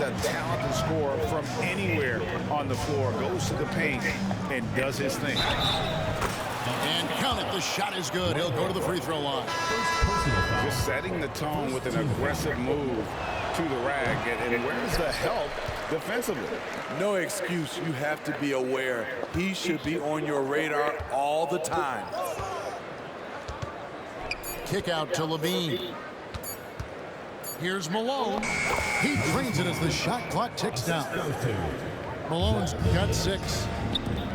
a talented scorer from anywhere on the floor. Goes to the paint and does his thing. And count it, the shot is good. He'll go to the free throw line. Just setting the tone with an aggressive move to the rack. And where's the help defensively? No excuse. You have to be aware. He should be on your radar all the time. Kick out to Levine. Here's Malone. He drains it as the shot clock ticks down. Malone's got 6.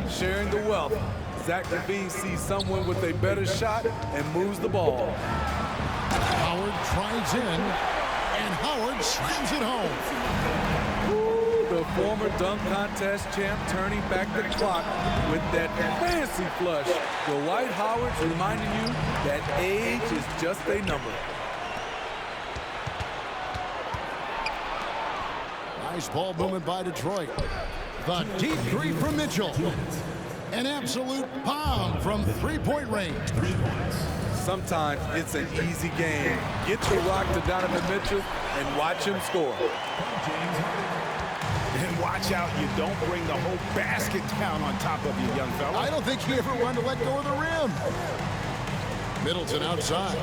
Sharing the wealth. Zach LaVine sees someone with a better shot and moves the ball. Howard tries in, and Howard slams it home. Ooh, the former dunk contest champ turning back the clock with that fancy flush. Dwight Howard's reminding you that age is just a number. Nice ball movement by Detroit. The deep three from Mitchell. An absolute bomb from three-point range. Sometimes it's an easy game. Get the rock to Donovan Mitchell and watch him score. And watch out, you don't bring the whole basket down on top of you, young fella. I don't think he ever wanted to let go of the rim. Middleton outside.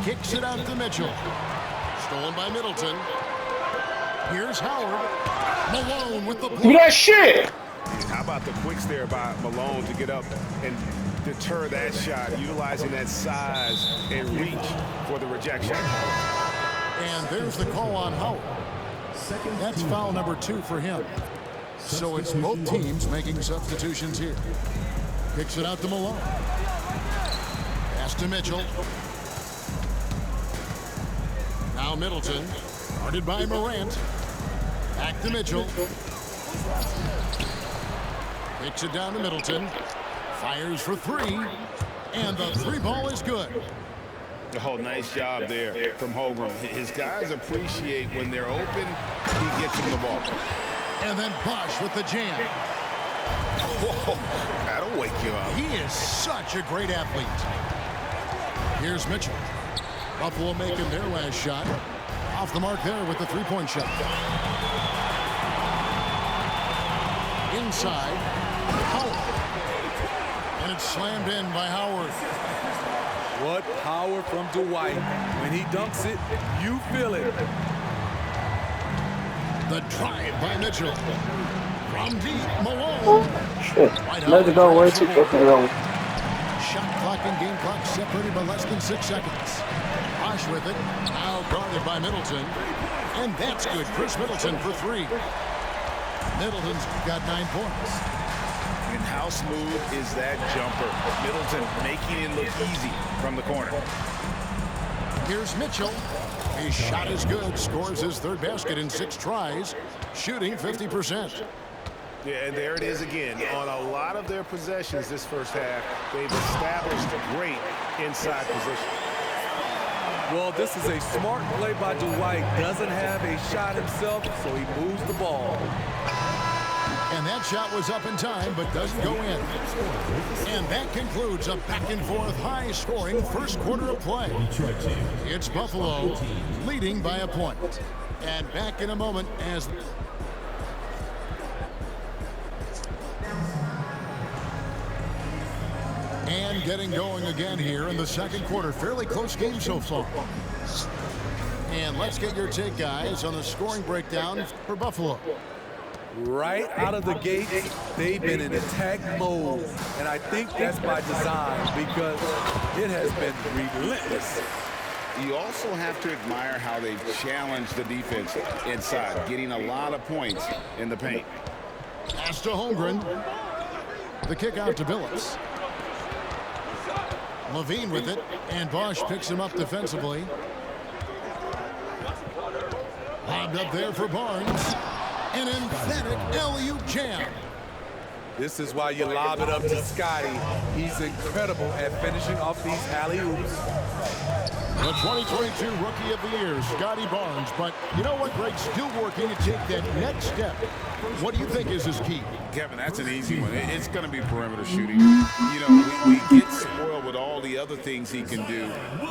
Kicks it out to Mitchell. Stolen by Middleton. Here's Howard. Malone with the block. Do that shit. And how about the quicks there by Malone to get up and deter that shot, utilizing that size and reach for the rejection. And there's the call on Howard. That's foul number 2 for him. So it's both teams making substitutions here. Kicks it out to Malone. Pass to Mitchell. Now Middleton. Guarded by Morant. Back to Mitchell. Kicks it down to Middleton. Fires for 3. And the 3 ball is good. Oh, nice job there from Holmgren. His guys appreciate when they're open, he gets them the ball. And then Bosh with the jam. Whoa, that'll wake you up. He is such a great athlete. Here's Mitchell. Buffalo making their last shot. Off the mark there with the three-point shot. Inside, Howard. And it's slammed in by Howard. What power from Dwight. When he dunks it, you feel it. The drive by Mitchell. From deep, Malone. Shit. Let it go. Where's he fucking wrong? Shot clock and game clock separated by less than 6 seconds. Bosh with it. Now guarded by Middleton. And that's good. Chris Middleton for 3. Middleton's got 9 points. And how smooth is that jumper? Middleton making it look easy from the corner. Here's Mitchell. His shot is good. Scores his 3rd basket in 6 tries. Shooting 50%. Yeah, and there it is again. On a lot of their possessions this first half, they've established a great inside position. Well, this is a smart play by Dwight. Doesn't have a shot himself, so he moves the ball. And that shot was up in time, but doesn't go in. And that concludes a back-and-forth, high-scoring first quarter of play. It's Buffalo leading by a point. And back in a moment as... And getting going again here in the second quarter. Fairly close game so far. And let's get your take, guys, on the scoring breakdown for Buffalo. Right out of the gate, they've been in attack mode. And I think that's by design because it has been relentless. You also have to admire how they've challenged the defense inside, getting a lot of points in the paint. Pass to Holmgren. The kick out to Billups. Levine with it, and Bosh picks him up defensively. Lobbed up there for Barnes. An emphatic alley-oop jam. This is why you lob it up to Scotty. He's incredible at finishing off these alley-oops. The 2022 Rookie of the Year, Scotty Barnes. But you know what, Greg? Still working to take that next step. What do you think is his key? Kevin, that's an easy one. It's going to be perimeter shooting. You know, we get spoiled with all the other things he can do,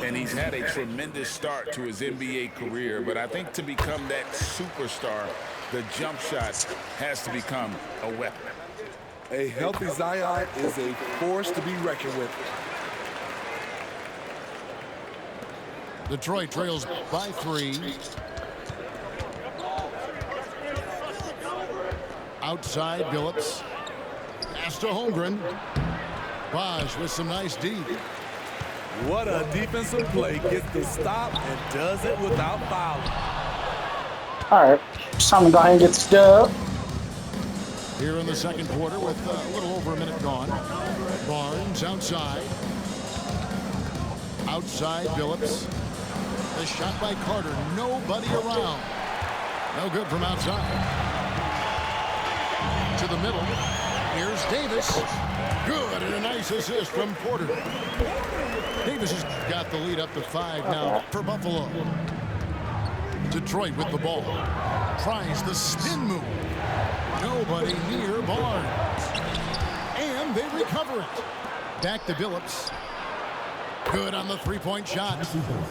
and he's had a tremendous start to his NBA career. But I think to become that superstar, the jump shot has to become a weapon. A healthy Zion is a force to be reckoned with. Detroit trails by 3. Outside, Billups. Pass to Holmgren. Bosch with some nice D. What a defensive play. Gets the stop and does it without fouling. All right, time to go ahead and get this dub. Here in the second quarter with a little over a minute gone. Barnes outside. Outside, Billups. The shot by Carter. Nobody around. No good from outside. To the middle. Here's Davis. Good, and a nice assist from Porter. Davis has got the lead up to 5 now for Buffalo. Detroit with the ball. Tries the spin move. Nobody near Barnes. And they recover it. Back to Billups. Good on the three-point shot.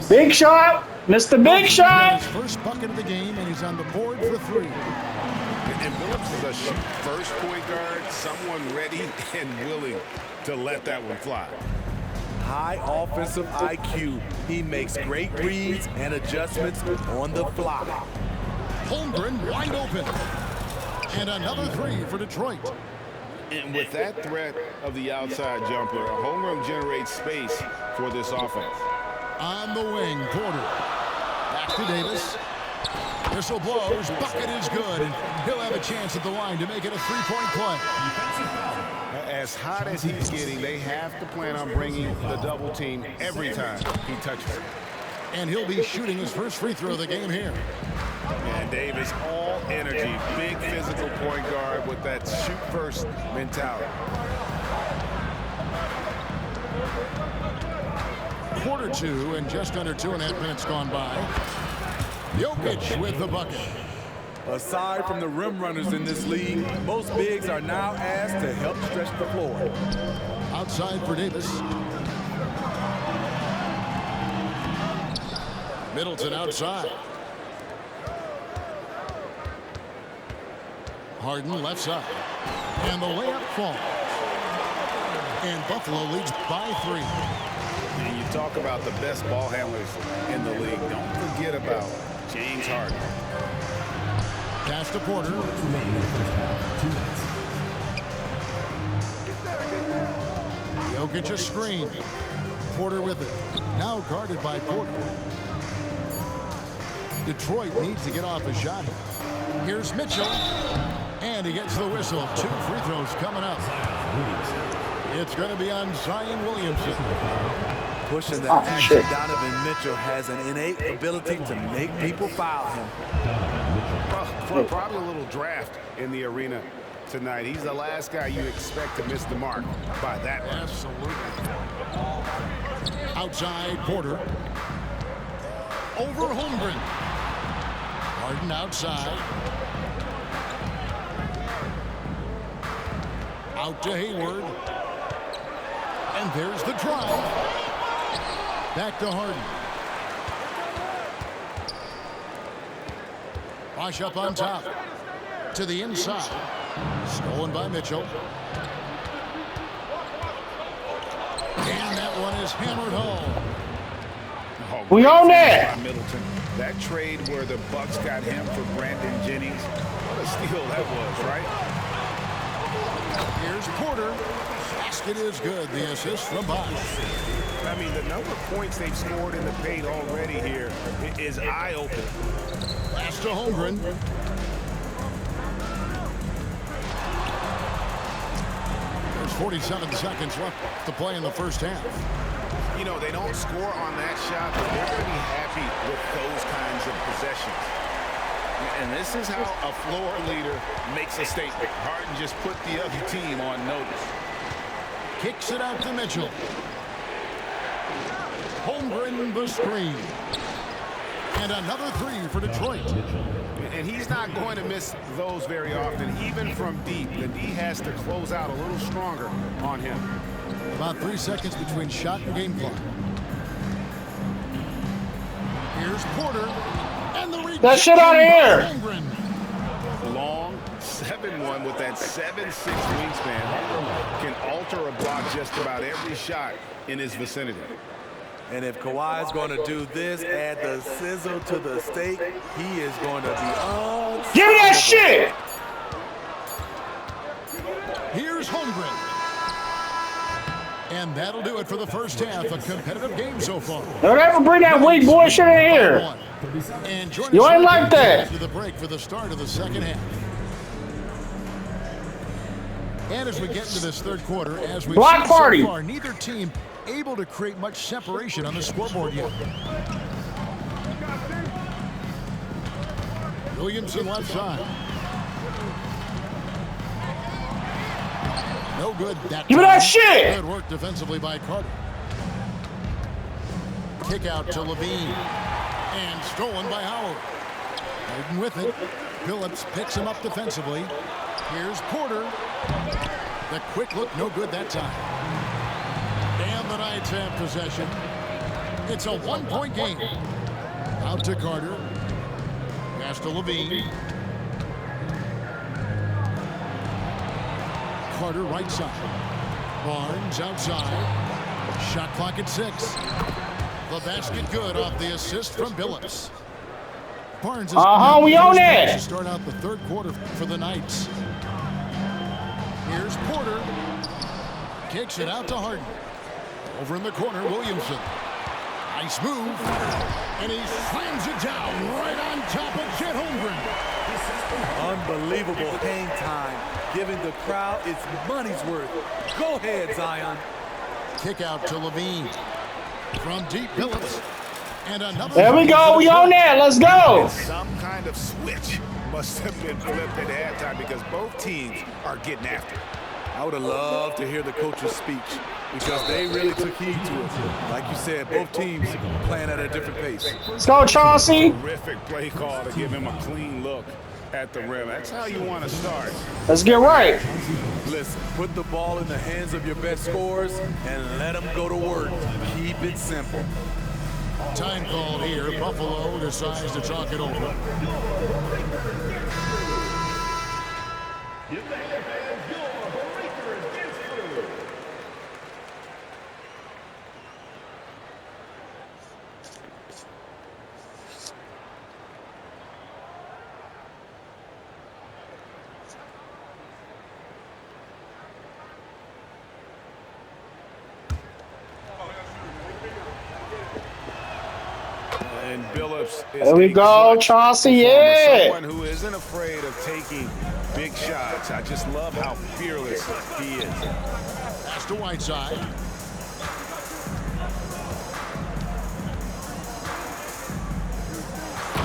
Big shot. Missed the big shot. His first bucket of the game, and he's on the board for 3. And Billups is a shoot-first point guard, someone ready and willing to let that one fly. High offensive IQ. He makes great reads and adjustments on the fly. Holmgren wide open. And another 3 for Detroit. And with that threat of the outside jumper, Holmgren generates space for this offense. On the wing, Porter. Back to Davis. Whistle blows. Bucket is good. And he'll have a chance at the line to make it a 3-point play. As hot as he's getting, they have to plan on bringing the double team every time he touches it. And he'll be shooting his first free throw of the game here. And Davis, all energy, big physical point guard with that shoot-first mentality. Quarter 2 and just under 2.5 minutes gone by. Jokic with the bucket. Aside from the rim runners in this league, most bigs are now asked to help stretch the floor. Outside for Davis. Middleton outside. Harden left side. And the layup falls. And Buffalo leads by 3. And you talk about the best ball handlers in the league. Don't forget about James Harden. Pass to Porter. Jokic a screen. Porter with it. Now guarded by Porter. Detroit needs to get off a shot. Here's Mitchell. And he gets the whistle. 2 free throws coming up. It's going to be on Zion Williamson. Pushing that action, Donovan Mitchell has an innate ability to make people foul him. Well, probably a little draft in the arena tonight. He's the last guy you expect to miss the mark by that much. Absolutely. Outside, Porter. Over Holmgren. Harden outside. Out to Hayward. And there's the drive. Back to Harden. Bosch up on top. To the inside. Stolen by Mitchell. And that one is hammered home. Oh, We own that. Middleton. That trade where the Bucks got him for Brandon Jennings. What a steal that was, right? Here's Porter. Basket is good. The assist from Bosch. I mean, the number of points they've scored in the paint already here is eye-opening. Pass to Holmgren. There's 47 seconds left to play in the first half. You know, they don't score on that shot, but they're going to be happy with those kinds of possessions. And this is how a floor leader makes a statement. Harden just put the other team on notice. Kicks it out to Mitchell. Holmgren the screen. And another three for Detroit. And he's not going to miss those very often, even from deep. The D has to close out a little stronger on him. About 3 seconds between shot and game clock. Here's Porter. And the rejection. That shit out of here. Holmgren. Long 7-1 with that 7'6" wingspan can alter a block just about every shot in his vicinity. And if Kawhi's going to do this, add the sizzle to the steak, he is going to be unstoppable. Give me that shit. Here's Holmgren. And that'll do it for the first half. A competitive game so far. Don't ever bring that weak boy shit in here. And join You us ain't like that. after the break for the start of the second half. And as we get into this third quarter, as we've Block seen party. so far, neither team able to create much separation on the scoreboard yet. Williamson left side. No good that Give me that time. shit. Good work defensively by Carter. Kick out to Levine. And stolen by Howard. Harden with it. Phillips picks him up defensively. Here's Porter. The quick look, no good that time. And the Knights have possession. It's a one-point game. Out to Carter. Pass to Levine. Carter right side. Barnes outside. Shot clock at 6. The basket good off the assist from Billups. Barnes is We own it. to start out the third quarter for the Knights. Here's Porter. Kicks it out to Harden. Over in the corner, Williamson. Nice move. And he slams it down right on top of Chet Holmgren. Unbelievable hang time, giving the crowd its money's worth. Go ahead, Zion. Kick out to Levine. From deep, Billups. And another. There we go. We on that. Let's go. Some kind of switch must have been flipped at halftime because both teams are getting after it. I would have loved to hear the coach's speech because they really took heed to it. Like you said, both teams playing at a different pace. Let's go, Chauncey. Terrific play call to give him a clean look at the rim. That's how you want to start. Let's get right. Listen, put the ball in the hands of your best scorers and let them go to work. Keep it simple. Time called here. Buffalo decides to talk it over. And Billups is There we go, Chauncey. Yeah. someone who isn't afraid of taking big shots. I just love how fearless he is. Pass to Whiteside.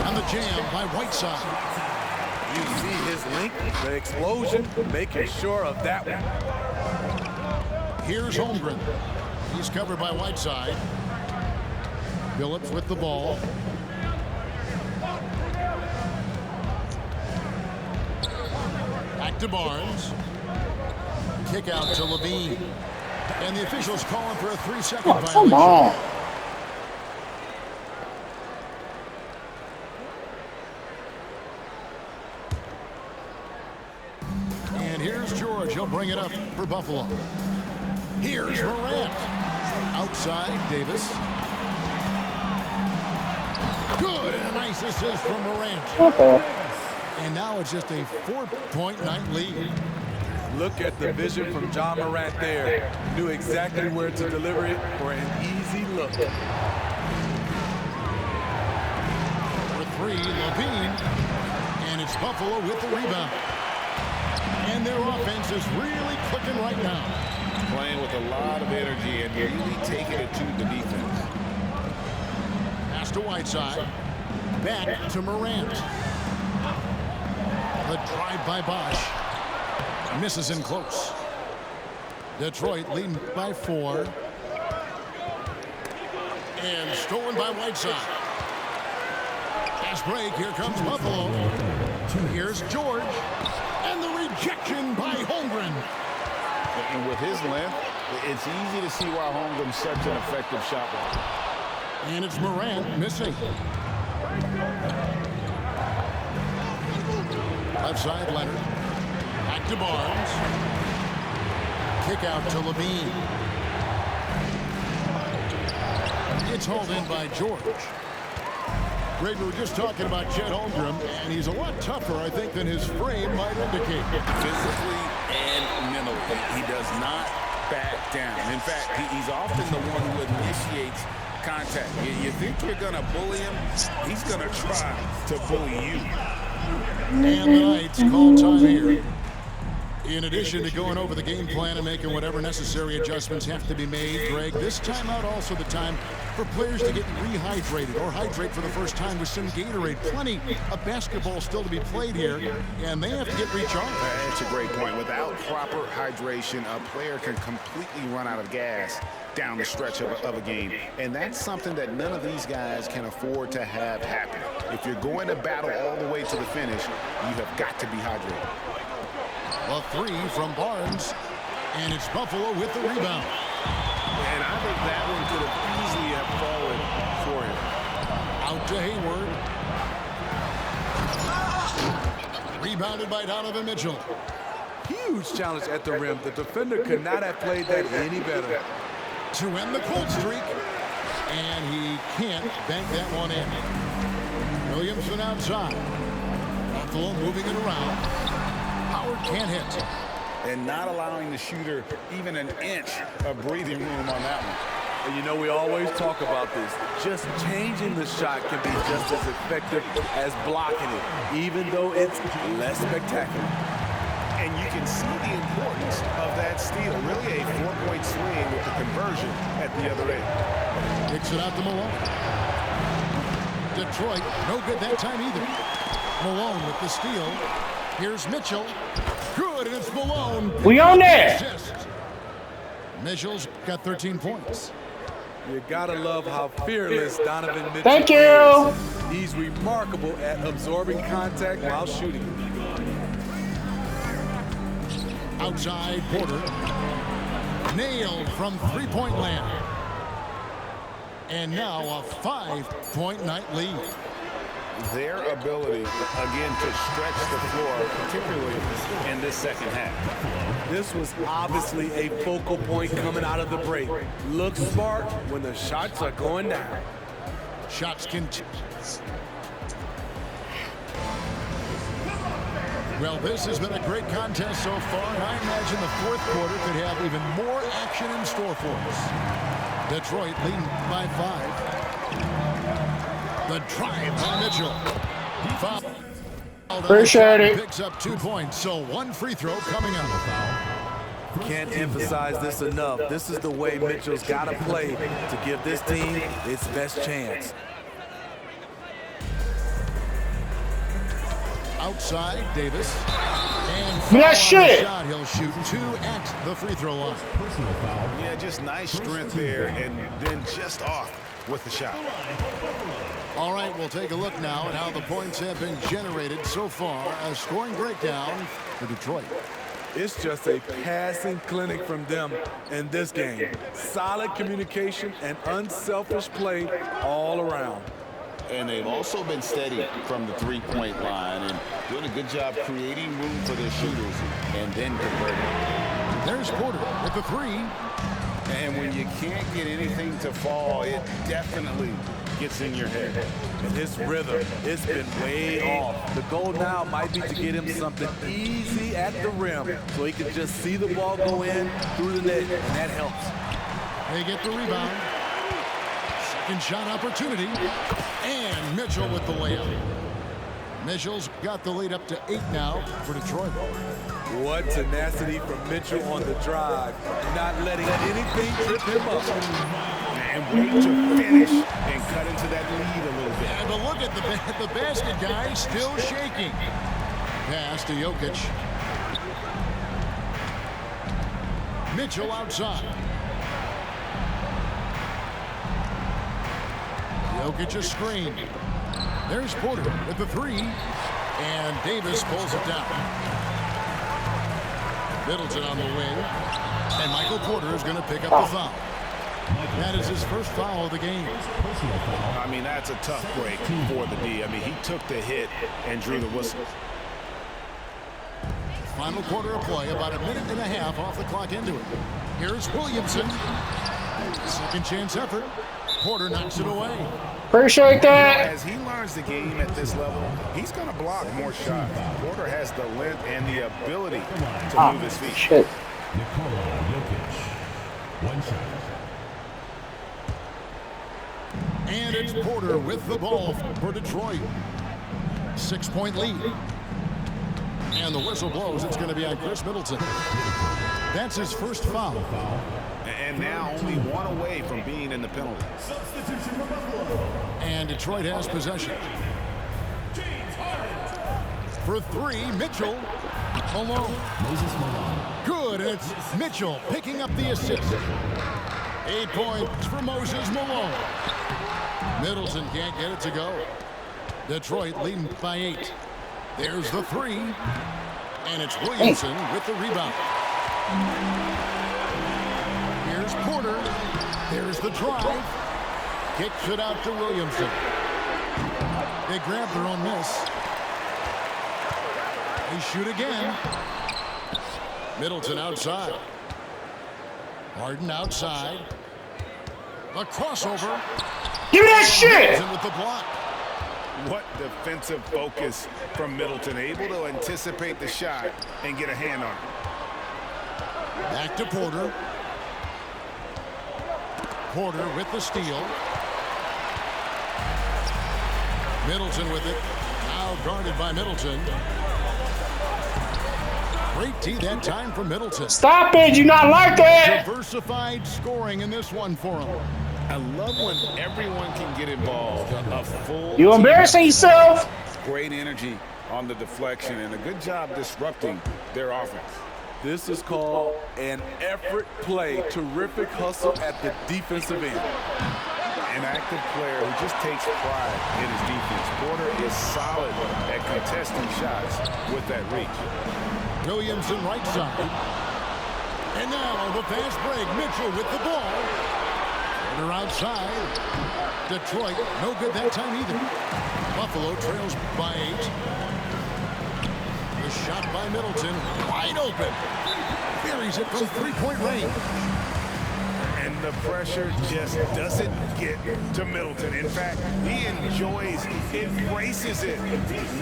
On the jam by Whiteside. You see his length, the explosion, making sure of that one. Here's Holmgren. He's covered by Whiteside. Billups with the ball. Back to Barnes. Kick out to Levine. And the officials calling for a 3-second violation. Come on. And here's George. He'll bring it up for Buffalo. Here's Morant. Outside, Davis. Good, and a nice assist from Morant. Okay. And now it's just a 4-point night lead. Look at the vision from John Morant there. Knew exactly where to deliver it for an easy look. For 3, Levine. And it's Buffalo with the rebound. And their offense is really clicking right now. Playing with a lot of energy and really taking it to the defense. Pass to Whiteside. Back to Morant. The drive by Bosch. Misses in close. Detroit leading by 4. And stolen by Whiteside. Fast break. Here comes Buffalo. Here's George. And the rejection by Holmgren. And with his length, it's easy to see why Holmgren's such an effective shot blocker. And it's Morant missing. Left side, Leonard. Back to Barnes. Kick out to Levine. It's hauled in by George. Greg, we were just talking about Chet Holmgren, and he's a lot tougher, I think, than his frame might indicate. Physically and mentally, he does not back down. In fact, he's often the one who initiates contact. You think you're going to bully him, he's going to try to bully you. And the Knights call time here. In addition to going over the game plan and making whatever necessary adjustments have to be made, Greg, this timeout also the time for players to get rehydrated or hydrate for the first time with some Gatorade. Plenty of basketball still to be played here, and they have to get recharged. That's a great point. Without proper hydration, a player can completely run out of gas down the stretch of a game. And that's something that none of these guys can afford to have happen. If you're going to battle all the way to the finish, you have got to be hydrated. A three from Barnes, and it's Buffalo with the rebound. And I think that one could have easily have fallen for him. Out to Hayward. Rebounded by Donovan Mitchell. Huge challenge at the rim. The defender could not have played that any better. To end the cold streak, and he can't bank that one in. Williamson outside. Buffalo moving it around. Howard can't hit. And not allowing the shooter even an inch of breathing room on that one. And you know, we always talk about this. Just changing the shot can be just as effective as blocking it, even though it's less spectacular. And you can see the importance of that steal. Really a 4-point swing with the conversion at the other end. Kicks it out to Malone. Detroit, no good that time either. Malone with the steal. Here's Mitchell. Good, and it's Malone. We own it. Assist. Mitchell's got 13 points. You gotta love how fearless Donovan Mitchell Thank you. is. He's remarkable at absorbing contact while shooting. Outside, Porter. Nailed from three-point land. And now a 5-point night lead. Their ability, again, to stretch the floor, particularly in this second half. This was obviously a focal point coming out of the break. Look smart when the shots are going down. Shots continue. Well, this has been a great contest so far, and I imagine the fourth quarter could have even more action in store for us. Detroit leading by 5. The drive by Mitchell. Appreciate it. Picks up 2 points, so one free throw coming up. Can't emphasize this enough. This is the way Mitchell's got to play to give this team its best chance. Outside, Davis. And that shit. Shot. He'll shoot 2 at the free throw line. Yeah, just nice strength there, and then just off with the shot. All right, we'll take a look now at how the points have been generated so far. A scoring breakdown for Detroit. It's just a passing clinic from them in this game. Solid communication and unselfish play all around. And they've also been steady from the three-point line and doing a good job creating room for their shooters and then converting. There's Porter with the 3. And when you can't get anything to fall, it definitely gets in your head. And his rhythm, it's been way off. The goal now might be to get him something easy at the rim so he can just see the ball go in through the net, and that helps. They get the rebound. Second shot opportunity. And Mitchell with the layup. Mitchell's got the lead up to 8 now for Detroit. What tenacity from Mitchell on the drive, not letting anything trip him up. And wait to finish and cut into that lead a little bit. Yeah, but look at the basket guy still shaking. Pass to Jokic. Mitchell outside. Jokic a screen. There's Porter with the three. And Davis pulls it down. Middleton on the wing. And Michael Porter is going to pick up the foul. That is his first foul of the game. I mean, that's a tough break for the D. I mean, he took the hit and drew the whistle. Final quarter of play, about a minute and a half off the clock into it. Here's Williamson. Second chance effort. Porter knocks it away. Appreciate that. As he learns the game at this level, he's going to block more shots. Porter has the length and the ability to move his feet. Shit. Nikola Jokic. 1 shot. And it's Porter with the ball for Detroit. 6-point lead. And the whistle blows. It's going to be on Chris Middleton. That's his first foul. And now only one away from being in the penalty. And Detroit has possession. For three, Mitchell. Malone. Good, and it's Mitchell picking up the assist. 8 points for Moses Malone. Middleton can't get it to go. Detroit leading by 8. There's the three. And it's Williamson with the rebound. Here's Porter. There's the drive. Kicks it out to Williamson. They grab their own miss. They shoot again. Middleton outside. Harden outside. A crossover. Give me that shit! Middleton with the block. What defensive focus from Middleton, able to anticipate the shot and get a hand on it. Back to Porter. Porter with the steal. Middleton with it. Now guarded by Middleton. Great tee that time for Middleton. Stop it! You not like that! Diversified scoring in this one for him. I love when everyone can get involved. A full You embarrassing yourself? great energy on the deflection and a good job disrupting their offense. This is called an effort play. Terrific hustle at the defensive end. An active player who just takes pride in his defense. Porter is solid at contesting shots with that reach. Williamson right side. And now the fast break. Mitchell with the ball. Porter outside. Detroit, no good that time either. Buffalo trails by 8. The shot by Middleton, wide open. Buries it from three-point range. And the pressure just doesn't get to Middleton. In fact, he enjoys, embraces it,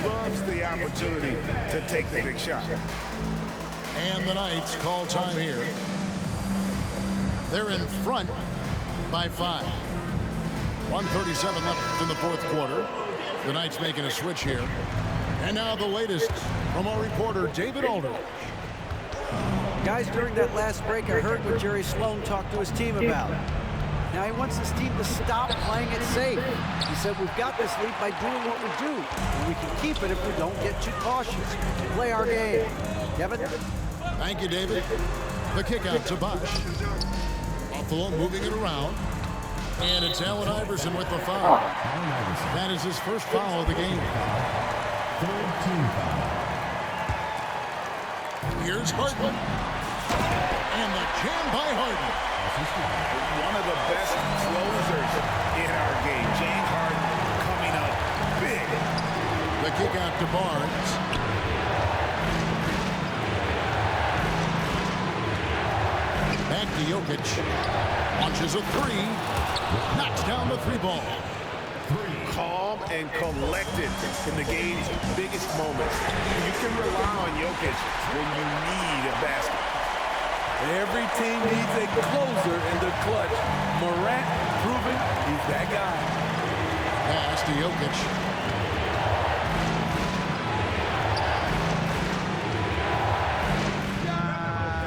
loves the opportunity to take the big shot. And the Knights call time here. They're in front by 5. 1:37 left in the fourth quarter. The Knights making a switch here. And now the latest from our reporter, David Aldridge. Guys, during that last break, I heard what Jerry Sloan talked to his team about. Now, he wants his team to stop playing it safe. He said, we've got this lead by doing what we do. And we can keep it if we don't get too cautious. Play our game. Kevin? Thank you, David. The kick out to Bosch. Buffalo moving it around. And it's Allen Iverson with the foul. That is his first foul of the game. Here's Harden. And the jam by Harden. One of the best closers in our game. James Harden coming up big. The kick out to Barnes. Back to Jokic. Launches a three. Knocks down the three ball. Calm and collected in the game's biggest moments. You can rely on Jokic when you need a basket. Every team needs a closer in the clutch. Morant proving he's that guy. Pass to Jokic.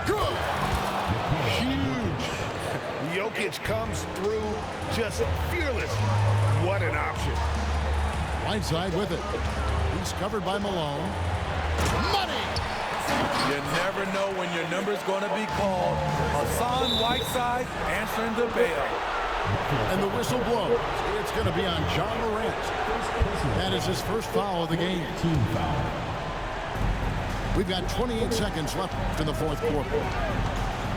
Good. Huge. Jokic comes through just fearless. What an option. Right side with it. He's covered by Malone. Money! You never know when your number's going to be called. Hassan Whiteside answering the bell. And the whistle blows. It's going to be on John Morant. That is his first foul of the game. Team foul. We've got 28 seconds left in the fourth quarter.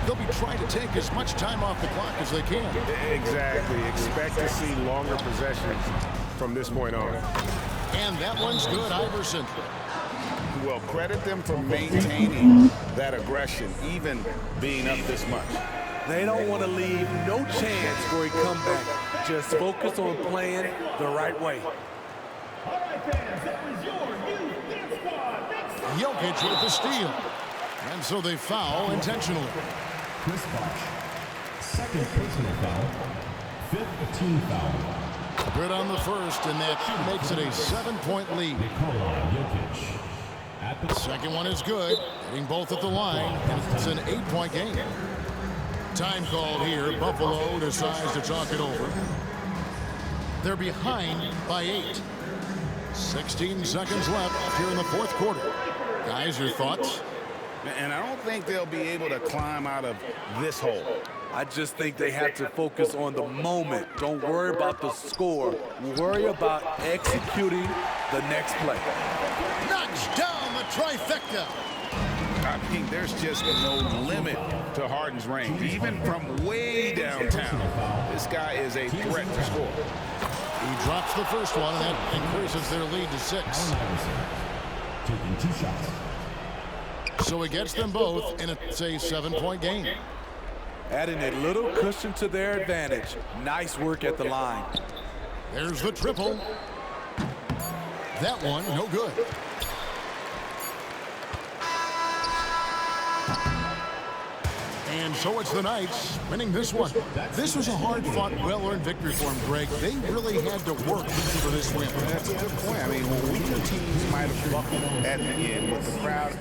They'll be trying to take as much time off the clock as they can. Exactly. Expect to see longer possessions from this point on. And that one's good, Iverson. Well, credit them for maintaining that aggression, even being up this much. They don't want to leave no chance for a comeback. Just focus on playing the right way. Jokic with the steal. And so they foul intentionally. Chris Bosh. Second personal foul. Fifth team foul. Good on the first, and that makes it a 7-point lead. Nikola Jokic. At the Second one is good, hitting both at the line, and it's an 8-point game. Time called here. Buffalo decides to talk it over. They're behind by 8. 16 seconds left here in the fourth quarter. Guys, your thoughts? And I don't think they'll be able to climb out of this hole. I just think they have to focus on the moment. Don't worry about the score. Worry about executing the next play. Knocks down the trifecta. I mean, there's just no limit to Harden's range. Even from way downtown, this guy is a threat to score. He drops the first one, and that increases their lead to 6. taking 2 shots. So he gets them both, and it's a 7-point game. Adding a little cushion to their advantage. Nice work at the line. There's the triple. That one, no good. And so it's the Knights winning this one. This was a hard-fought, well-earned victory for them, Greg. They really had to work for this win. That's a good point. I mean, weaker teams might have buckled at the end, but the crowd...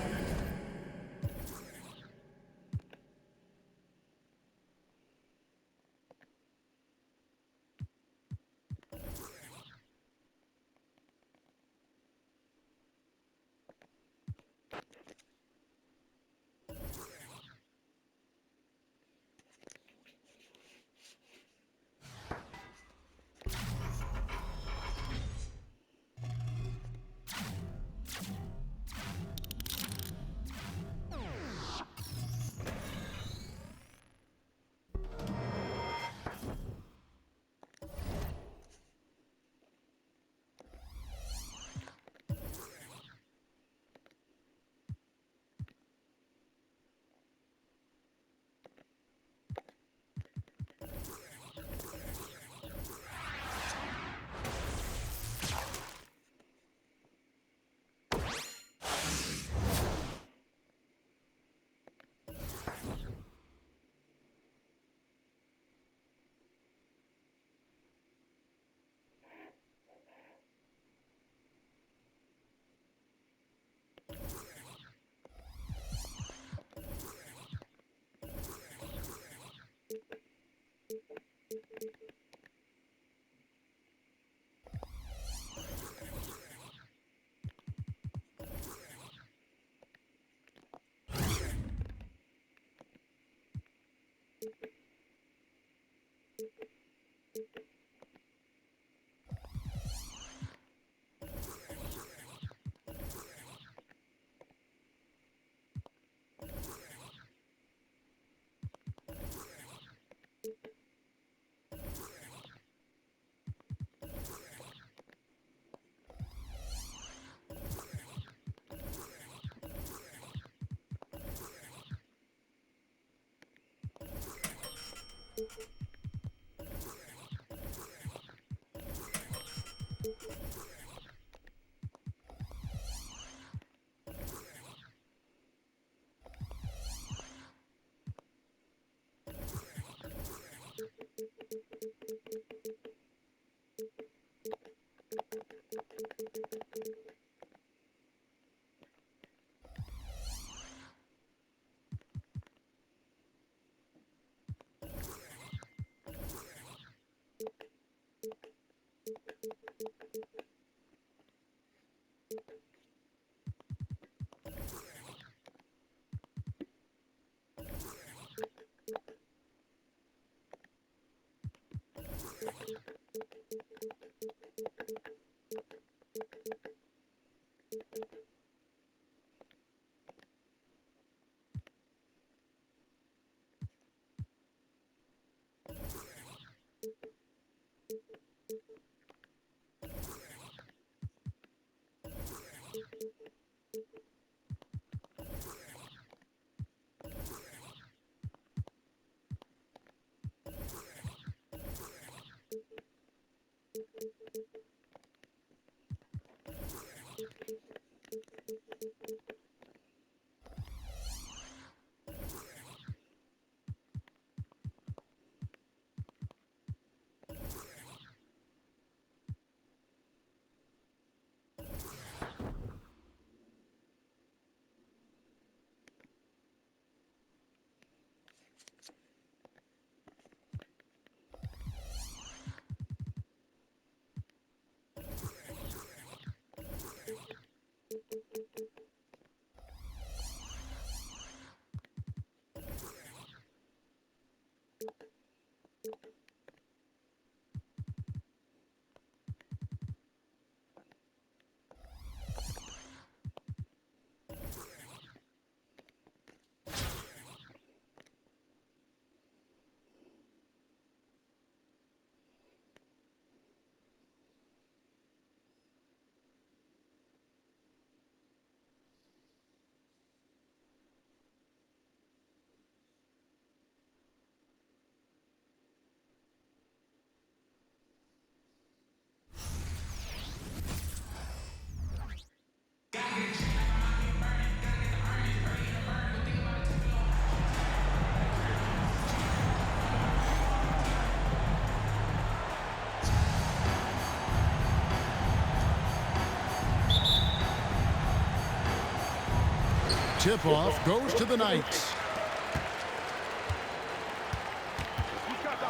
Tip-off goes to the Knights.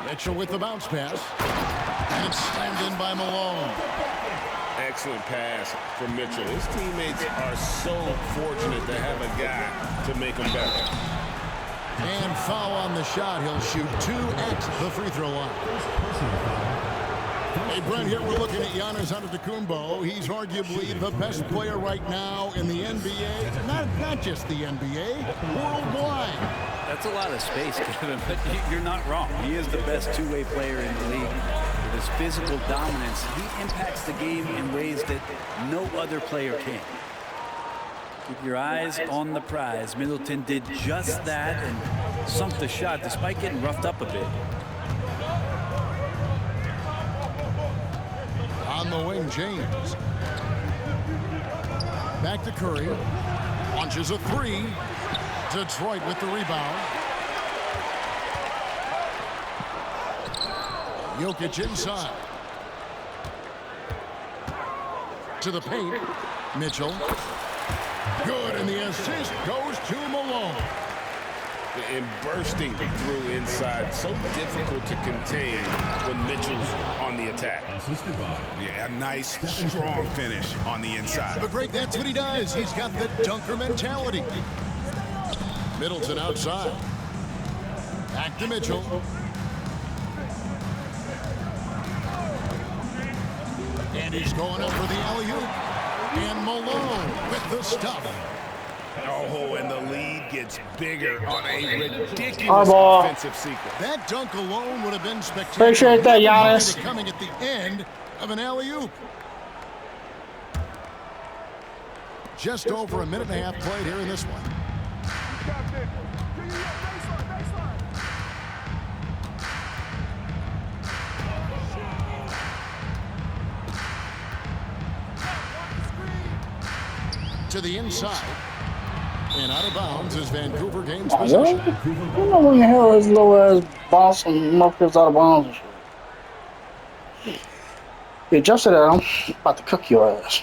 Mitchell with the bounce pass. And it's slammed in by Malone. Excellent pass from Mitchell. His teammates are so fortunate to have a guy to make them better. And foul on the shot. He'll shoot 2 at the free throw line. Hey, Brent, here we're looking at Giannis Antetokounmpo. He's arguably the best player right now in the NBA. Not just the NBA, worldwide. That's a lot of space, Kevin, but you're not wrong. He is the best two-way player in the league. With his physical dominance, he impacts the game in ways that no other player can. Keep your eyes on the prize. Middleton did just that and sunk the shot despite getting roughed up a bit. On the wing, James. Back to Curry. Launches a 3. Detroit with the rebound. Jokic inside. To the paint. Mitchell. Good, and the assist goes to Malone. And bursting through inside, so difficult to contain when Mitchell's on the attack. Yeah, a nice, strong finish on the inside. But great, that's what he does. He's got the dunker mentality. Middleton outside. Back to Mitchell. And he's going up for the alley-oop. And Malone with the stuff. Oh, and the lead gets bigger on a ridiculous Eyeball. offensive sequence. That dunk alone would have been spectacular. Appreciate that, Giannis. Coming at the end of an alley-oop. Just over a minute and a half played here in this one. To the inside. And out of bounds is Vancouver gains possession. I don't know when the hell his little ass bounce and Murphy's out of bounds and shit. You adjusted at him, about to cook your ass.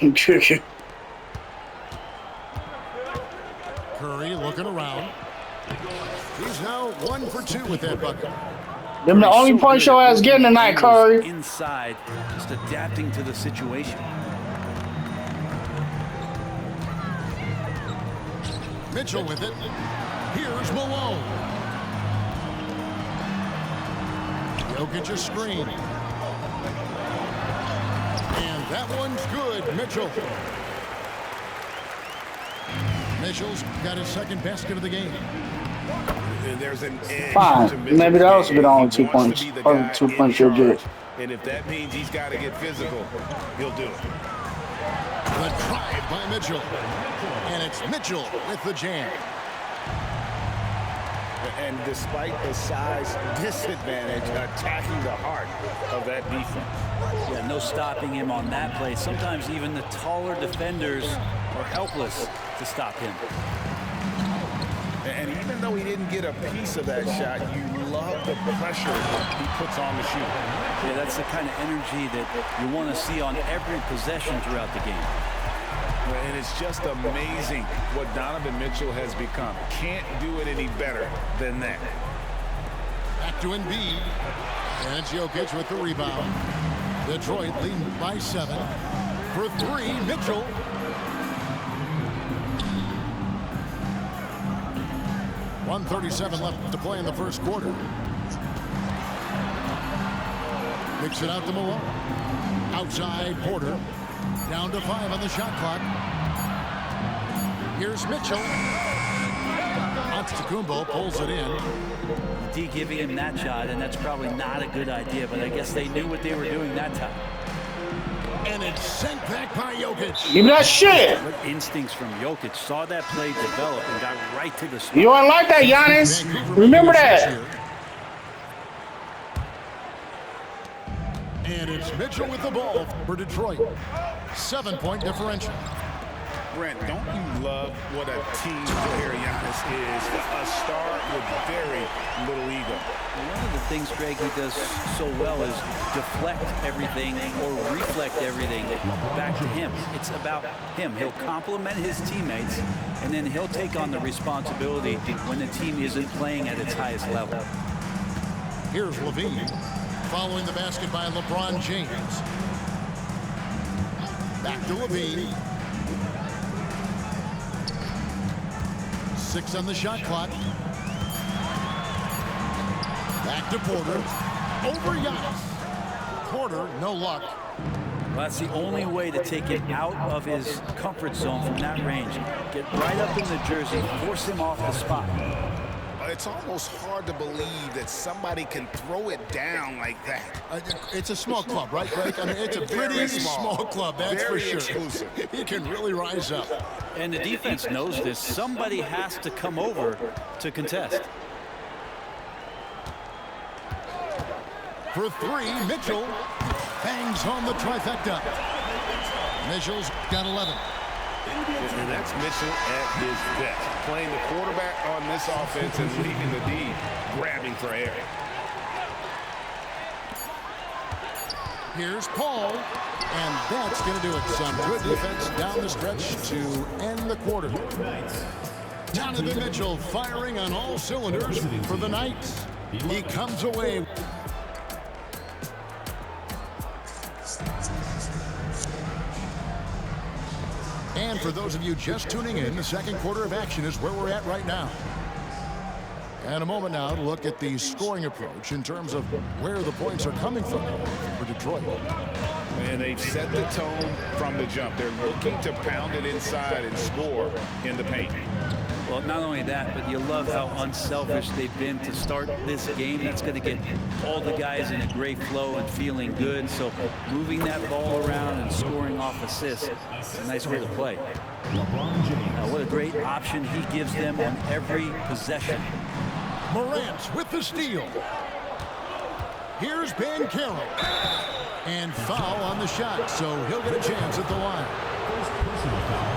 Curry looking around. He's now 1 for 2 with that bucket. Them the only points your ass getting tonight, Curry. Inside, just adapting to the situation. Mitchell with it. Here's Malone. Jokic a screen. And that one's good, Mitchell. Mitchell's got his second basket of the game. And there's an edge to Fine. Mitchell's Maybe that was a game. bit on He 2 wants points. to be the Or guy 2 in points legit. charge. And if that means he's got to get physical, he'll do it. The drive by Mitchell. And it's Mitchell with the jam. And despite the size disadvantage, attacking the heart of that defense. Yeah, no stopping him on that play. Sometimes even the taller defenders are helpless to stop him. And even though he didn't get a piece of that shot, you love the pressure he puts on the shooter. Yeah, that's the kind of energy that you want to see on every possession throughout the game. And it's just amazing what Donovan Mitchell has become. Can't do it any better than that. Back to Embiid. And it's Jokic with the rebound. Detroit leading by 7. For 3, Mitchell. .137 left to play in the first quarter. Kicks it out to Malone. Outside Porter. Down to 5 on the shot clock. Here's Mitchell. Antetokounmpo pulls it in. D giving him that shot, and that's probably not a good idea, but I guess they knew what they were doing that time. And it's sent back by Jokic. Give me that shit. What instincts from Jokic. Saw that play develop and got right to the spot. You don't like that, Giannis. Remember that. And it's Mitchell with the ball for Detroit. 7-point differential. Brent, don't you love what a team player Giannis is? A star with very little ego. One of the things, Greg, he does so well is deflect everything or reflect everything back to him. It's about him. He'll compliment his teammates, and then he'll take on the responsibility when the team isn't playing at its highest level. Here's Levine. Following the basket by LeBron James. Back to Levine. 6 on the shot clock. Back to Porter. Over Giannis. Porter, no luck. Well, that's the only way to take him out of his comfort zone from that range. Get right up in the jersey, force him off the spot. It's almost hard to believe that somebody can throw it down like that. It's a small club, right, Greg? I mean, it's a pretty small club, that's Very for sure. exclusive. He can really rise up. And the defense knows this. Somebody has to come over to contest. For 3, Mitchell bangs home the trifecta. Mitchell's got 11. And that's Mitchell at his best. Playing the quarterback on this offense and leaving the D grabbing for air. Here's Paul. And that's going to do it. Some good defense down the stretch to end the quarter. Donovan Mitchell firing on all cylinders for the Knights. He comes away. And for those of you just tuning in, the second quarter of action is where we're at right now. And a moment now to look at the scoring approach in terms of where the points are coming from for Detroit. And they've set the tone from the jump. They're looking to pound it inside and score in the paint. Well, not only that, but you love how unselfish they've been to start this game. That's going to get all the guys in a great flow and feeling good. So moving that ball around and scoring off assists, it's a nice way to play. What a great option he gives them on every possession. Morant with the steal. Here's Banchero. And foul on the shot, so he'll get a chance at the line.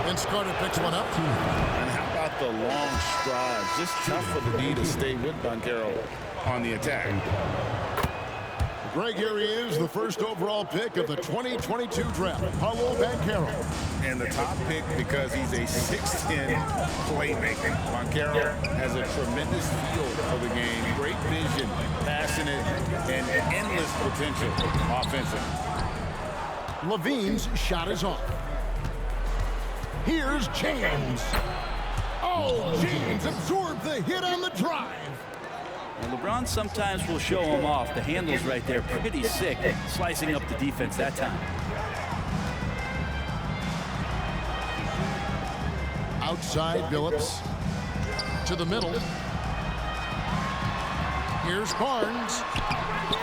Vince Carter picks one up. And how about the long strides? Just tough for the D to stay with Banchero on the attack. Greg, here he is, the first overall pick of the 2022 draft, Paolo Banchero. And the top pick because he's a 6'10 playmaker. Banchero has a tremendous feel for the game, great vision, passionate, and endless potential offensively. Levine's shot is off. Here's James. Oh, James absorbed the hit on the drive. Now, LeBron sometimes will show him off. The handle's right there, pretty sick, slicing up the defense that time. Outside Billups. To the middle. Here's Barnes.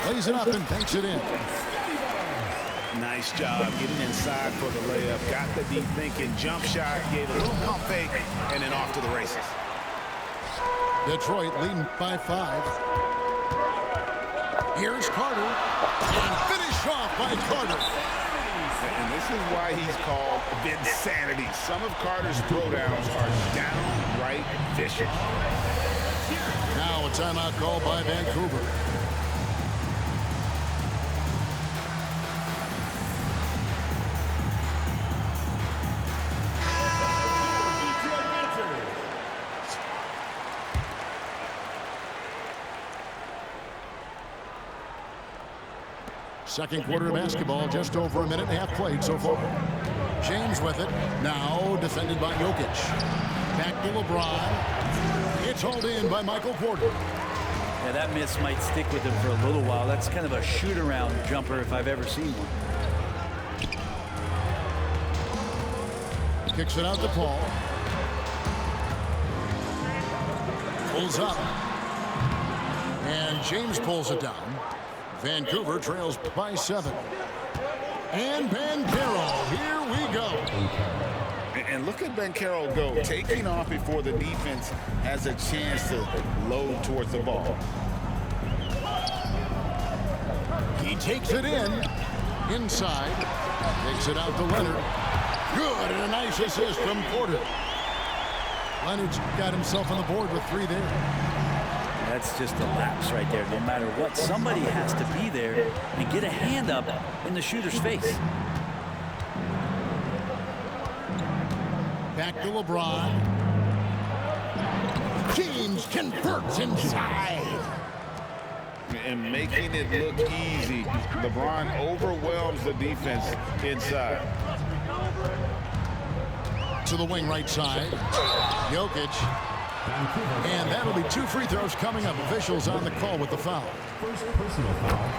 Lays it up and takes it in. Nice job getting inside for the layup. Got the deep thinking jump shot, gave a little pump fake, and then off to the races. Detroit leading by 5. Here's Carter. And finish off by Carter. And this is why he's called Vinsanity. Some of Carter's throwdowns are downright vicious. Now a timeout call by Vancouver. Second quarter of basketball, just over a minute and a half played so far. James with it, now defended by Jokic. Back to LeBron. It's hauled in by Michael Porter. Yeah, that miss might stick with him for a little while. That's kind of a shoot-around jumper if I've ever seen one. Kicks it out to Paul. Pulls up. And James pulls it down. Vancouver trails by 7. And Banchero, here we go. And look at Banchero go, taking off before the defense has a chance to load towards the ball. He takes it in. Inside. Takes it out to Leonard. Good, and a nice assist from Porter. Leonard's got himself on the board with 3 there. That's just a lapse right there. No matter what, somebody has to be there and get a hand up in the shooter's face. Back to LeBron. James converts inside. And making it look easy, LeBron overwhelms the defense inside. To the wing right side. Jokic. And that'll be 2 free throws coming up. Officials on the call with the foul. First personal foul.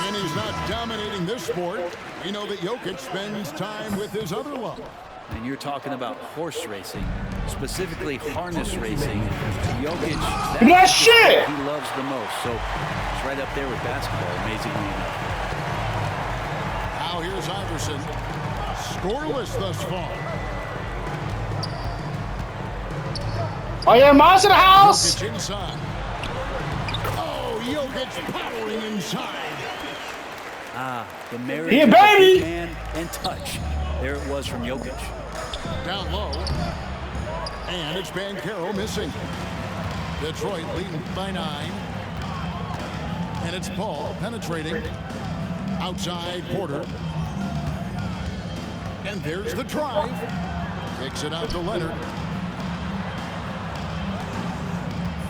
And he's not dominating this sport. We know that Jokic spends time with his other love. And you're talking about horse racing, specifically harness racing. Jokic, that's shit he loves the most. So it's right up there with basketball, amazingly enough. Now here's Iverson. Scoreless thus far. Oh yeah, Moss in the house. Jokic inside. Oh, Jokic powering inside. The marriage Yeah, of baby. man and touch. There it was from Jokic. Down low. And it's Banchero missing. Detroit leading by 9. And it's Paul penetrating. Outside Porter. And there's the drive. Takes it out to Leonard.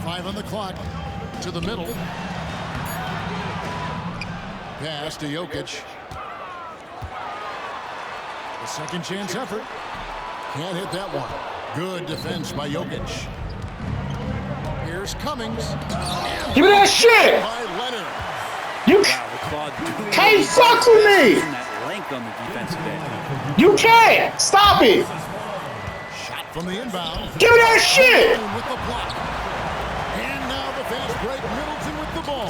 5 on the clock. To the middle. Pass to Jokic. The second chance effort. Can't hit that one. Good defense by Jokic. Here's Cummings. Give me that shit. By Leonard. You can't fuck with me. That length on the defensive end. You can't. Stop it. Shot from the inbound. Give me that shit. With the block. And now the fast break. Middleton with the ball.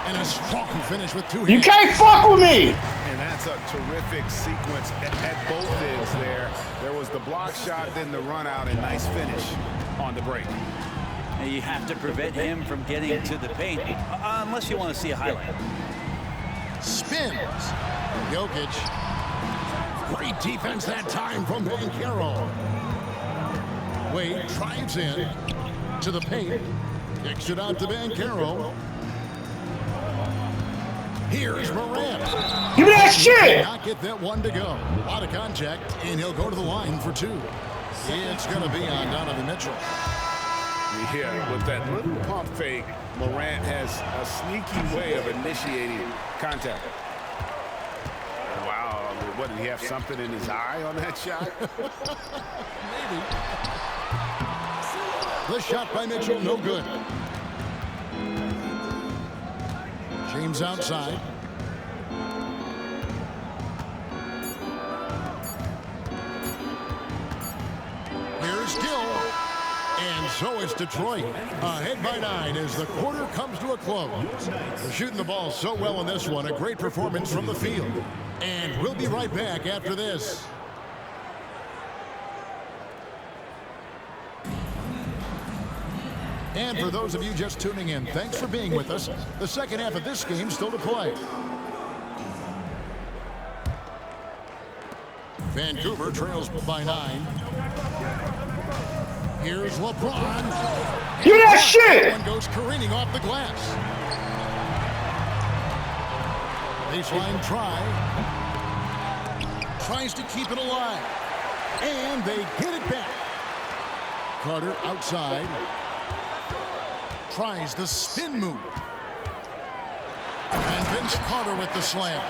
And a strong finish with 2 hands. You can't fuck with me. And that's a terrific sequence at both ends there. There was the block shot, then the run out, and nice finish on the break. And you have to prevent him from getting to the paint, unless you want to see a highlight. Spins. Jokic. Great defense that time from Banchero. Wade drives in to the paint. Kicks it out to Banchero. Here's Morant. Give me that shit. Not get that one to go. Out of contact, and he'll go to the line for 2. It's going to be on Donovan Mitchell. Yeah, with that little pump fake, Morant has a sneaky way of initiating contact. Wow, what, did he have something in his eye on that shot? Maybe. The shot by Mitchell, no good. James outside. for skill. And so it's Detroit, ahead by 9 as the quarter comes to a close. They're shooting the ball so well in this one. A great performance from the field. And we'll be right back after this. And for those of you just tuning in, thanks for being with us. The second half of this game still to play. Vancouver trails by 9. Here's LeBron. Give me that shit! And goes careening off the glass. Baseline try. Tries to keep it alive. And they get it back. Carter outside. Tries the spin move. And Vince Carter with the slam.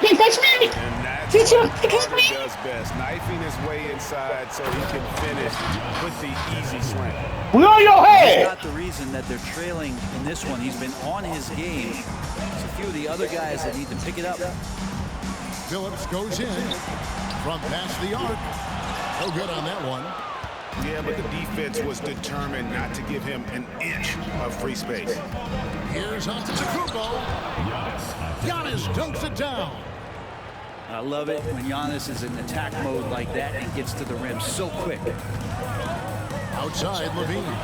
He touched me! And that's what Carter does best, knifing his way inside so he can finish with the easy slam. We on your That's head! not the reason that they're trailing in this one. He's been on his game. There's a few of the other guys that need to pick it up. Phillips goes in from past the arc. No good on that one. Yeah, but the defense was determined not to give him an inch of free space. Here's Antetokounmpo. Giannis dunks it down. I love it when Giannis is in attack mode like that and gets to the rim so quick. Outside Levine.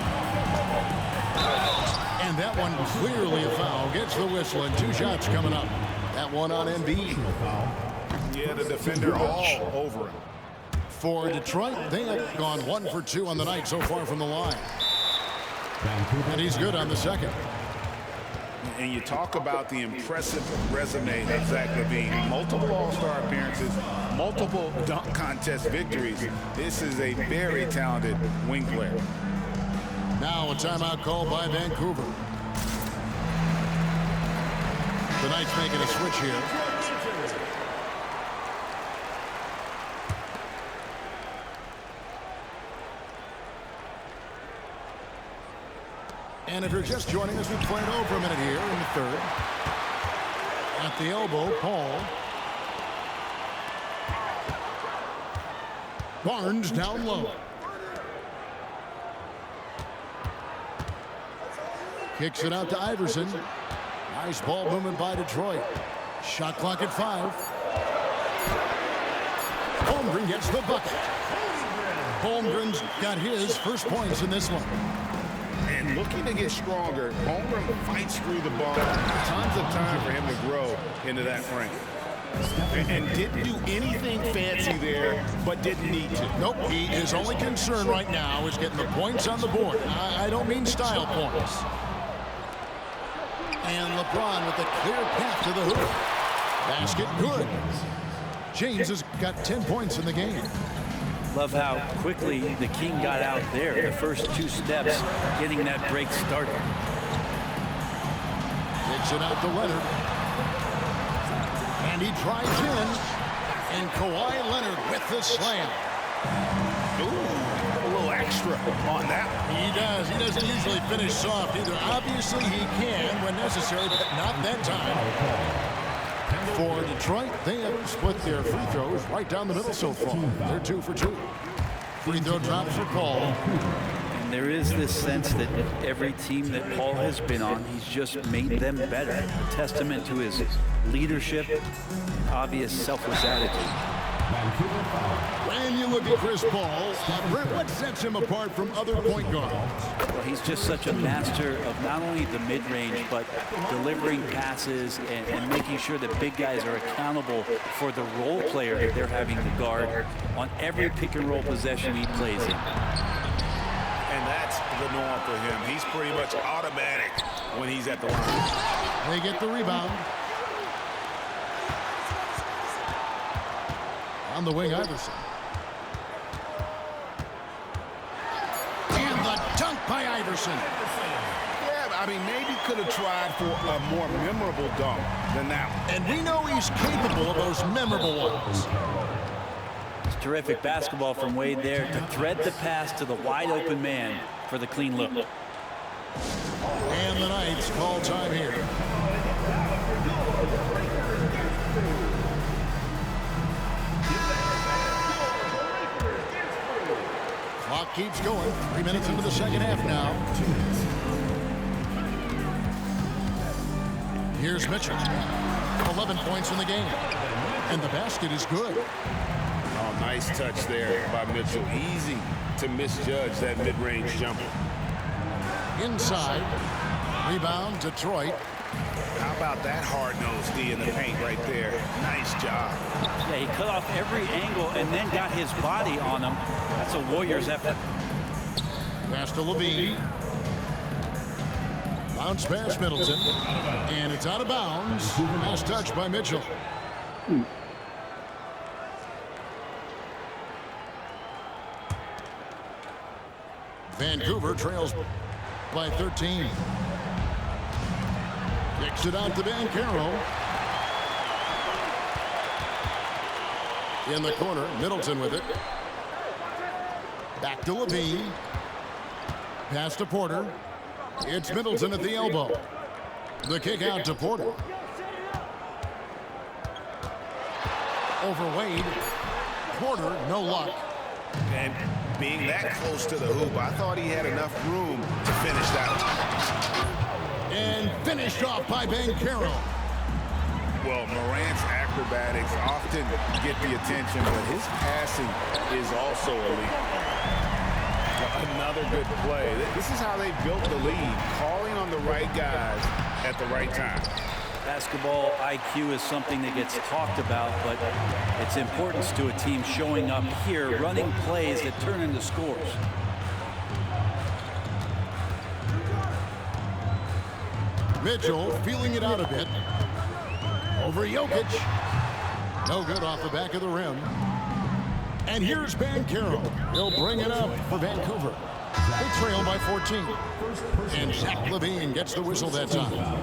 And that one clearly a foul. Gets the whistle and 2 shots coming up. That one on Embiid. Yeah, the defender all over him. For Detroit, they have gone 1 for 2 on the night so far from the line. And he's good on the second. And you talk about the impressive resume of Zach LaVine. Multiple All-Star appearances, multiple dunk contest victories. This is a very talented wing player. Now a timeout call by Vancouver. The Knights making a switch here. And if you're just joining us, we played over a minute here in the third. At the elbow, Paul. Barnes down low. Kicks it out to Iverson. Nice ball movement by Detroit. Shot clock at 5. Holmgren gets the bucket. Holmgren's got his first points in this one. And looking to get stronger, Holmgren fights through the ball. Tons of time for him to grow into that frame. And didn't do anything fancy there, but didn't need to. Nope, his only concern right now is getting the points on the board. I don't mean style points. And LeBron with a clear path to the hoop. Basket good. James has got 10 points in the game. Love how quickly the King got out there. The first 2 steps getting that break started. Kicks it out to Leonard. And he drives in. And Kawhi Leonard with the slam. Ooh, a little extra on that one. He does. He doesn't usually finish soft either. Obviously, he can when necessary, but not that time. For Detroit, they have split their free throws right down the middle so far. They're 2 for 2. Free throw drops for Paul. And there is this sense that every team that Paul has been on, he's just made them better. A testament to his leadership and obvious selfless attitude. When you look at Chris Paul, what sets him apart from other point guards? Well, he's just such a master of not only the mid-range, but delivering passes and making sure that big guys are accountable for the role player that they're having to guard on every pick-and-roll possession he plays in. And that's the norm for him. He's pretty much automatic when he's at the line. They get the rebound. On the wing, Iverson. And the dunk by Iverson. Yeah, I mean, maybe could have tried for a more memorable dunk than that one. And we know he's capable of those memorable ones. It's terrific basketball from Wade there to thread the pass to the wide-open man for the clean look. And the Knights call time here. Clock keeps going. 3 minutes into the second half now. Here's Mitchell. 11 points in the game. And the basket is good. Oh, nice touch there by Mitchell. Easy to misjudge that mid-range jumper. Inside. Rebound, Detroit. How about that hard-nosed D in the paint right there? Nice job. Yeah, he cut off every angle and then got his body on him. That's a Warriors effort. Pass to Levine. Bounce pass Middleton. And it's out of bounds. Last touch by Mitchell. Vancouver trails by 13. Kicks it out to Banchero. In the corner, Middleton with it. Back to Levine. Pass to Porter. It's Middleton at the elbow. The kick out to Porter. Over Wade. Porter, no luck. And being that close to the hoop, I thought he had enough room to finish that one. And finished off by Banchero. Well, Morant's acrobatics often get the attention, but his passing is also elite. Another good play. This is how they built the lead, calling on the right guys at the right time. Basketball IQ is something that gets talked about, but its importance to a team showing up here, running plays that turn into scores. Mitchell feeling it out a bit. Over Jokic. No good off the back of the rim. And here's Banchero. He'll bring it up for Vancouver. They trail by 14. And Zach LaVine gets the whistle that time.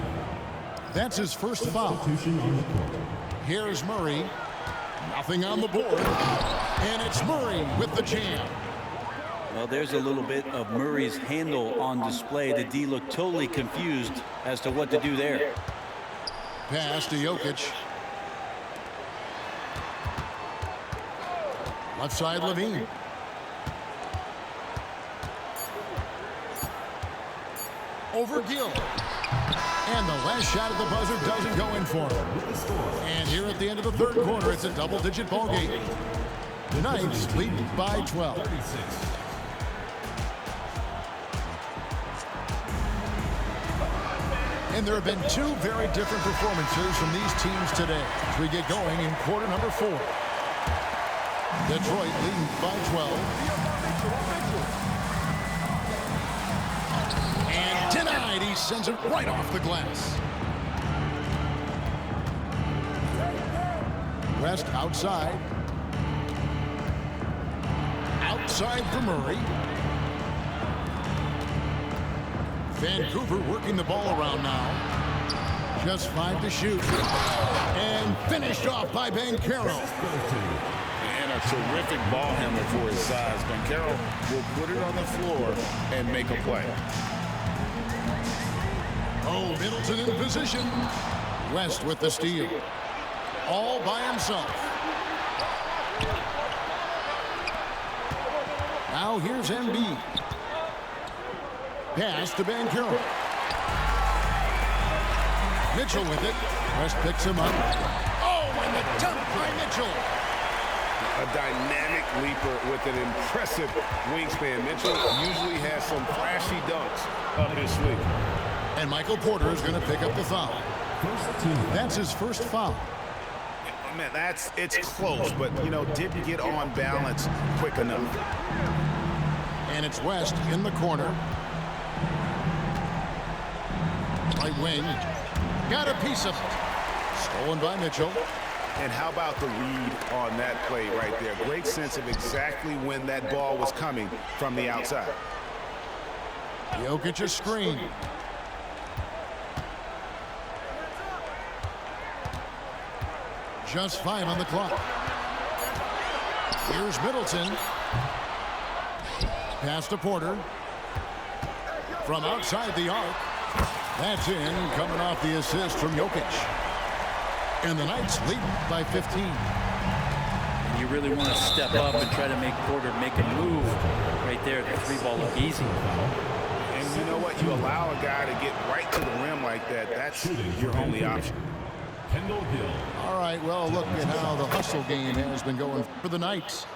That's his first foul. Here's Murray. Nothing on the board. And it's Murray with the jam. Well, there's a little bit of Murray's handle on display. The D looked totally confused as to what to do there. Pass to Jokic. Left side, Levine. Over Gill. And the last shot at the buzzer doesn't go in for him. And here at the end of the third quarter, it's a double-digit ball game. The Knights lead by 12. And there have been two very different performances from these teams today as we get going in quarter number 4. Detroit leading by 12. And denied. He sends it right off the glass. West outside. Outside for Murray. Vancouver working the ball around now. Just 5 to shoot. And finished off by Banchero. And a terrific ball handler for his size. Banchero will put it on the floor and make a play. Oh, Middleton in position. West with the steal. All by himself. Now here's Embiid. Pass to Banchero. Mitchell with it. West picks him up. Oh, and the dunk by Mitchell. A dynamic leaper with an impressive wingspan. Mitchell usually has some flashy dunks up his sleeve. And Michael Porter is going to pick up the foul. That's his first foul. Man, it's close, but, you know, didn't get on balance quick enough. And it's West in the corner. Right wing. Got a piece of it. Stolen by Mitchell. And how about the read on that play right there? Great sense of exactly when that ball was coming from the outside. Jokic a screen. Just 5 on the clock. Here's Middleton. Pass to Porter. From outside the arc. That's in, coming off the assist from Jokic. And the Knights lead by 15. You really want to step up and try to make Porter make a move right Easy. And you know what? You allow a guy to get right to the rim like that, that's your only option. Kendall Hill. All right, well, look at how the hustle game has been going for the Knights.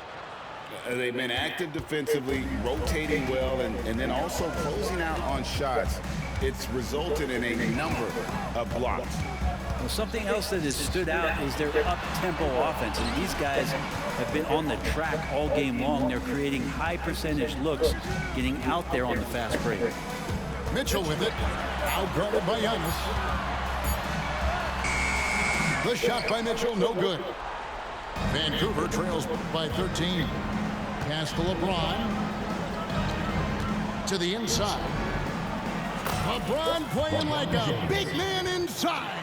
They've been active defensively, rotating well, and then also closing out on shots. It's resulted in a number of blocks. Well, something else that has stood out is their up-tempo offense. And these guys have been on the track all game long. They're creating high-percentage looks, getting out there on the fast break. Mitchell with it, outguarded by Giannis. The shot by Mitchell, no good. Vancouver trails by 13. Pass to LeBron. To the inside. LeBron playing like a big man inside.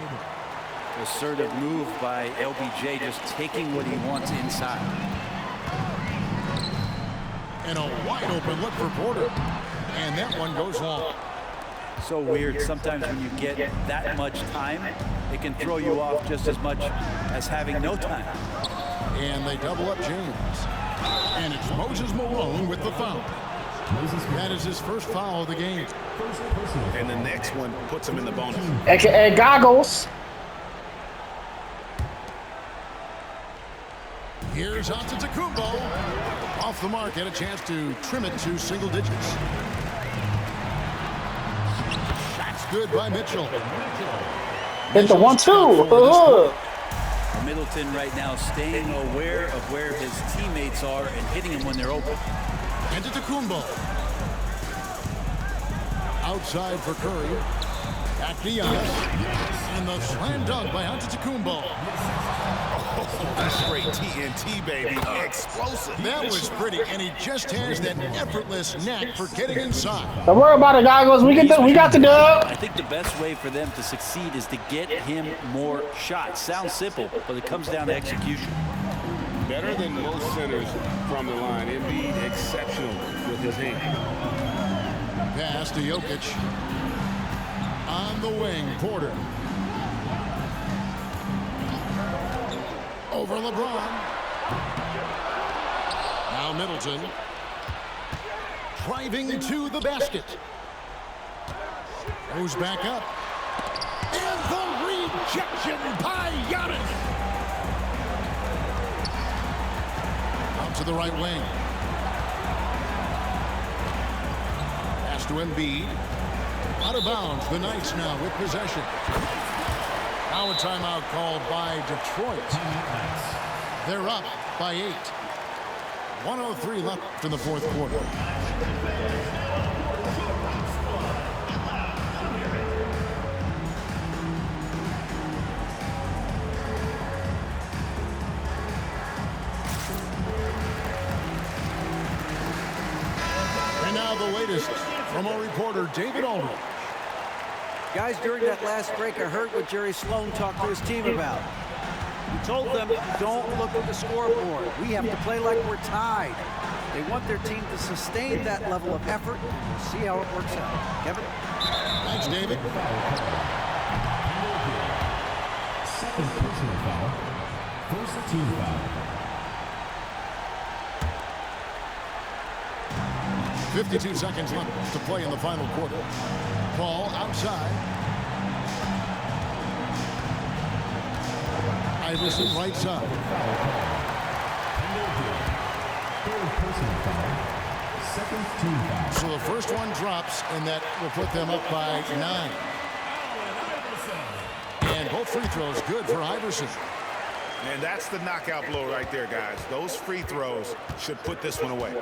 Assertive move by LBJ, just taking what he wants inside. And a wide open look for Porter. And that one goes long. So weird. Sometimes when you get that much time, it can throw you off just as much as having no time. And they double up James. And it's Moses Malone with the foul. That is his first foul of the game. And the next one puts him in the bonus. AKA goggles. Here's Antetokounmpo. Off the mark, had a chance to trim it to single digits. Shots good by Mitchell. Hit the 1-2. Middleton right now staying aware of where his teammates are and hitting them when they're open. Antetokounmpo. Outside for Curry. Back to Giannis. And the slam dunk by Antetokounmpo. Straight TNT, baby. Explosive. That was pretty, and he just has that effortless knack for getting inside. Don't worry about it, goggles. We got the dub. I think the best way for them to succeed is to get him more shots. Sounds simple, but it comes down to execution. Better than most centers from the line. Embiid exceptional with his hand. Pass to Jokic. On the wing, Porter. Over LeBron. Now Middleton. Driving to the basket. Goes back up. And the rejection by Giannis. Out to the right wing. Pass to Embiid. Out of bounds. The Knights now with possession. Now a timeout called by Detroit. They're up by 8. 1:03 left in the fourth quarter. And now the latest from our reporter, David Aldridge. Guys, during that last break, I heard what Jerry Sloan talked to his team about. He told them, don't look at the scoreboard. We have to play like we're tied. They want their team to sustain that level of effort. We'll see how it works out. Kevin? Thanks, David. Second personal foul. First team foul. 52 seconds left to play in the final quarter. Ball outside. Iverson right side. Third personal foul. Second team foul. So the first one drops, and that will put them up by 9. And both free throws good for Iverson. And that's the knockout blow right there, guys. Those free throws should put this one away.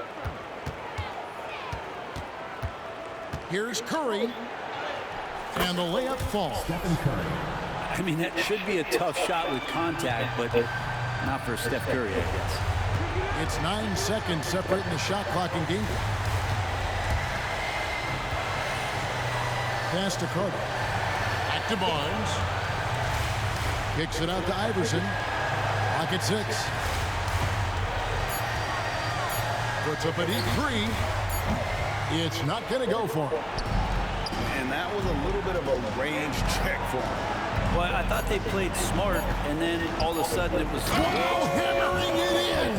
Here's Curry. And the layup falls. Stephen Curry. I mean, that should be a tough shot with contact, but not for Steph Curry, I guess. It's 9 seconds separating the shot clock and game. Pass to Carter. Back to Barnes. Kicks it out to Iverson. Clock at 6. Puts up a deep 3. It's not going to go for him. And that was a little bit of a range check for him. Well, I thought they played smart, and then all of a sudden it was... Oh, hammering it in!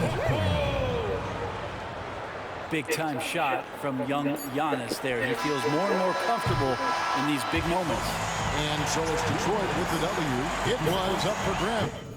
big-time shot from young Giannis there. He feels more and more comfortable in these big moments. And so it's Detroit with the W. It was up for grabs.